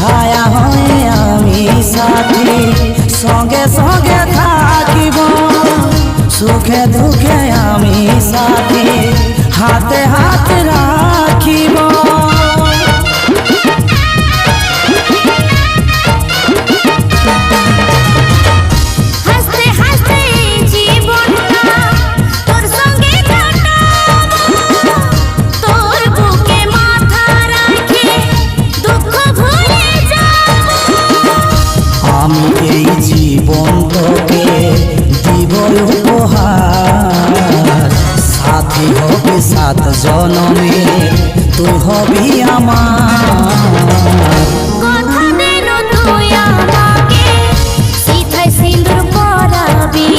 ছায়া হয়ে আমি সাথী সঙ্গে সঙ্গে থাকিব সুখে দুঃখে আমি সাথী হাতে হাত রাখিব আমি এই জীবন তোকে দিব উপহার সাথী হবি 7 জনমে তুই হবি আমার কথা দিল তুই আমাকে সিথায় সিঁদুর পরাবি